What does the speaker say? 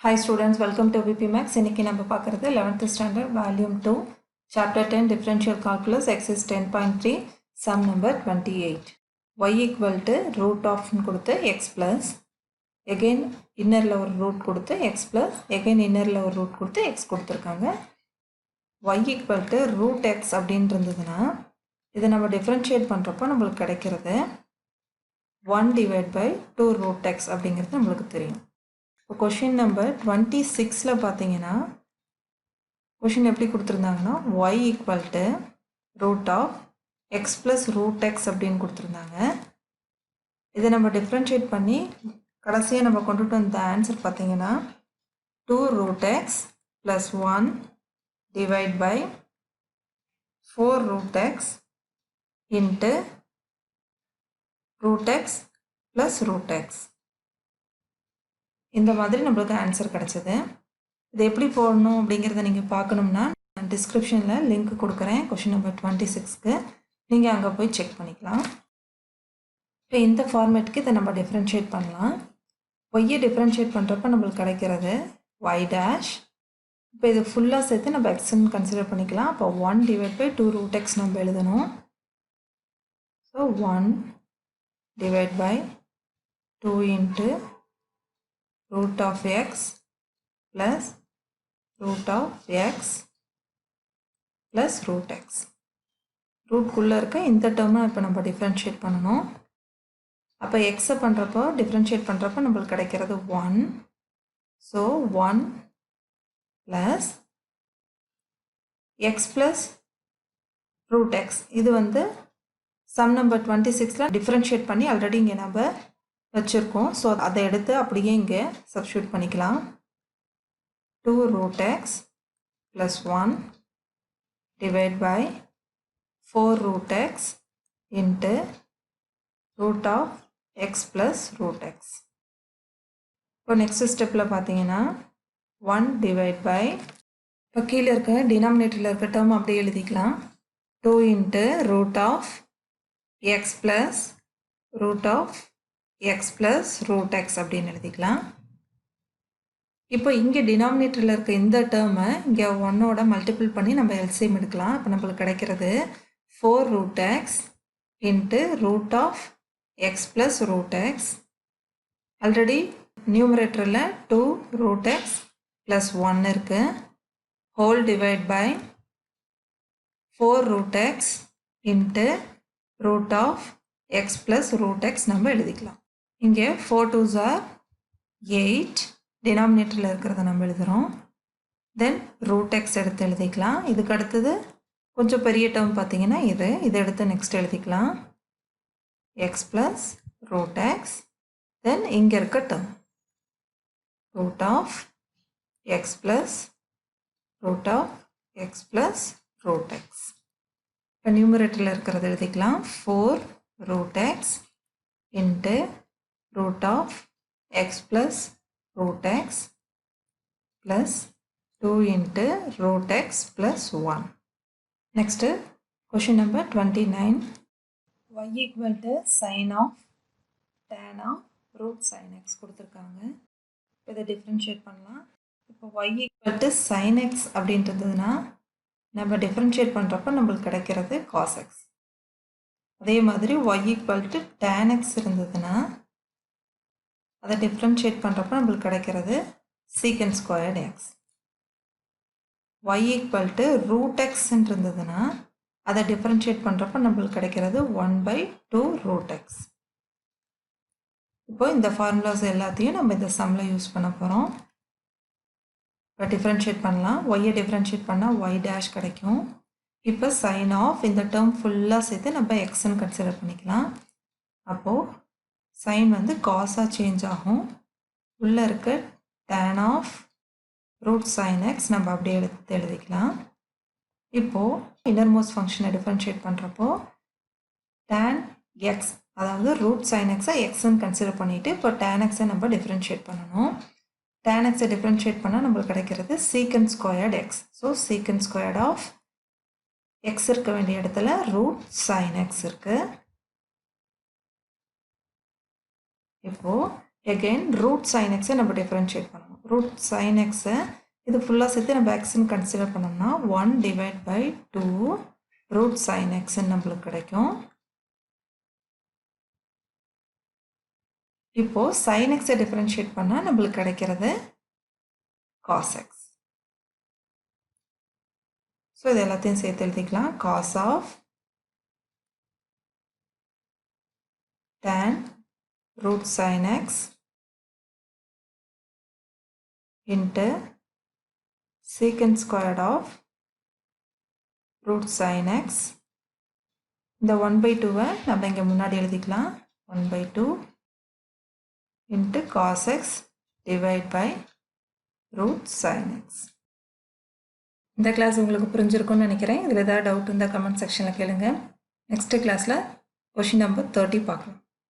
Hi students, welcome to VPMaths. இன்னைக்கு நம்ம பார்க்கிறது 11th standard volume 2 chapter 10 differential calculus exercise 10.3 sum number 28. y equal to root of கொடுத்து x plus again innerல ஒரு root கொடுத்து x plus again innerல ஒரு root கொடுத்து x கொடுத்திருக்காங்க. y equal to root x அப்படினு இருந்ததுனா இதை நம்ம differentiate பண்றப்ப நமக்கு கிடைக்கிறது 1 divided by 2 root x அப்படிங்கிறது நமக்கு தெரியும். Question number 26 பார்த்தீங்கன்னா question எப்படி கொடுத்திருந்தாங்கன்னா y equal to root of x plus root x அப்படின்னு கொடுத்திருந்தாங்க. இதை நம்ம differentiate பண்ணி கடைசியா நம்ம கொண்டுட்டு வந்த ஆன்சர் பார்த்தீங்கன்னா 2 root x plus 1 divide by 4 root x into root x plus root x. இந்த மாதிரி நமக்கு ஆன்சர் கிடைச்சது. இது எப்படி போடணும் அப்படிங்கறத நீங்க பார்க்கணும்னா டிஸ்கிரிப்ஷன்ல லிங்க் கொடுக்கிறேன் क्वेश्चन நம்பர் 26க்கு நீங்க அங்க போய் செக் பண்ணிக்கலாம். இப்போ இந்த ஃபார்மேட்க்கு இத நம்ம டிஃபரன்ஷியேட் பண்ணலாம். y டிஃபரன்ஷியேட் பண்றப்ப நமக்கு கிடைக்கிறது y dash. இப்போ இது ஃபுல்லா சேர்த்து நம்ம x ன்னு கன்சிடர் பண்ணிக்கலாம். அப்ப 1 divided by 2 root x நம்ம எழுதணும். So 1 divided by 2 into root of x plus root of x plus root x. root குள்ள இருக்க இந்த டேர்மை இப்போ நம்ம டிஃபரன்ஷியேட் பண்ணணும். அப்போ x பண்றப்போ டிஃபரன்ஷியேட் பண்றப்போ நமக்கு கிடைக்கிறது 1. So 1 plus x plus root x. இது வந்து sum number 26ல டிஃபரன்ஷியேட் பண்ணி ஆல்ரெடி இங்க நம்ம வச்சிருக்கோம். சோ அதை எடுத்து அப்படியே இங்க சப்ஸ்டிட்யூட் பண்ணிக்கலாம். 2 root x plus 1 divided by 4 root x into root of x plus root x. இப்போ next stepல பார்த்தீங்கன்னா 1 divided by இப்போ கீழ இருக்க denominatorல இருக்க term அப்படியே எழுதிக்கலாம். 2 into root of x plus root of x plus root x அப்படின்னு எழுதிக்கலாம். இப்போ இங்க denominatorல இருக்க இந்த டேர்மை இங்க 1 ஓட மல்டிபிள் பண்ணி நம்ம LCM எடுக்கலாம். அப்ப நமக்கு கிடைக்கிறது 4 root x into root of x plus root x. Already நியூமரேட்டர்ல 2 root x plus 1 இருக்கு. whole divide by 4 root x into root of x plus root x நம்ம எழுதிக்கலாம். இங்கே 4 2s are 8 denominatorல இருக்கிறத நம்ம எழுதுறோம். then root x எடுத்து எழுதிக்கலாம். இதுக்கு அடுத்தது கொஞ்சம் பெரிய term பார்த்தீங்கன்னா இதை எடுத்து next எழுதிக்கலாம். x plus root x. then இங்க இருக்க term root of x plus root of x plus root x. இப்போ நியூமரேட்டர்ல இருக்கிறத எழுதிக்கலாம். 4 root x into root of x plus root x plus 2 into root x plus 1. Next, question number 29. y equal to sin of tan of root sin x கொடுத்திருக்காங்க. இதை differentiate பண்ணலாம். இப்போ y equal to sin x அப்படின்றதுனா நம்ம differentiate பண்றப்ப நமக்கு கிடைக்கிறது cos x. அதே மாதிரி y equal to tan x இருந்ததுனா அதை differentiate பண்றப்ப நமக்கு கிடைக்கிறது secant squared x. y equal to root x இருந்ததுனா அதை differentiate பண்றப்ப நமக்கு கிடைக்கிறது 1 by 2 root x. இப்போ இந்த ஃபார்முலாஸ் எல்லாத்தையும் நம்ம இந்த சம்ல யூஸ் பண்ண போறோம். இப்போ differentiate பண்ணலாம். y differentiate பண்ணா y dash கிடைக்கும். இப்போ sin of இந்த term ஃபுல்லா சேர்த்து நம்ம x ன்னு கன்சிடர் பண்ணிக்கலாம். அப்போ sin வந்து cos ஆ சேஞ்ச் ஆகும். உள்ள இருக்க tan of root sin x நம்ம அப்படியே எடுத்து எழுதிக்கலாம். இப்போ innermost ஃபங்க்ஷனை டிஃபரன்ஷியேட் பண்றப்போ tan x அதாவது root sin x x ன்னு கன்சிடர் பண்ணிட்டு இப்போ tan x நம்ம டிஃபரன்ஷியேட் பண்ணனும். tan x டிஃபரன்ஷியேட் பண்ணா நமக்கு கிடைக்கிறது secant squared x. So secant squared of x இருக்க வேண்டிய இடத்துல root sin x இருக்கு. இப்போ again root sin x நம்ம differentiate பண்ணணும். ரூட் சைன் எக்ஸு இது ஃபுல்லாக சேர்த்து நம்ம எக்ஸ்ன்னு கன்சிடர் பண்ணோம்னா 1 டிவைட் பை 2 ரூட் சைன் எக்ஸ்ன்னு நம்மளுக்கு கிடைக்கும். இப்போது சைன் எக்ஸை டிஃப்ரென்ஷியேட் பண்ணால் நம்மளுக்கு கிடைக்கிறது காஸ் எக்ஸ். ஸோ இது எல்லாத்தையும் சேர்த்து எழுதிக்கலாம். Cos of tan root sin x into secant squared of root sin x. இந்த 1/2 நம்ம இங்கே முன்னாடி எழுதிக்கலாம். 1/2 into cos x divide by root sin x. இந்த கிளாஸ் உங்களுக்கு புரிஞ்சிருக்கும்னு நினைக்கிறேன். இதில் ஏதாவது டவுட் இருந்தால் கமெண்ட் செக்ஷனில் கேளுங்க. நெக்ஸ்ட் கிளாஸில் கொஷின் நம்பர் 30 பார்க்கலாம்.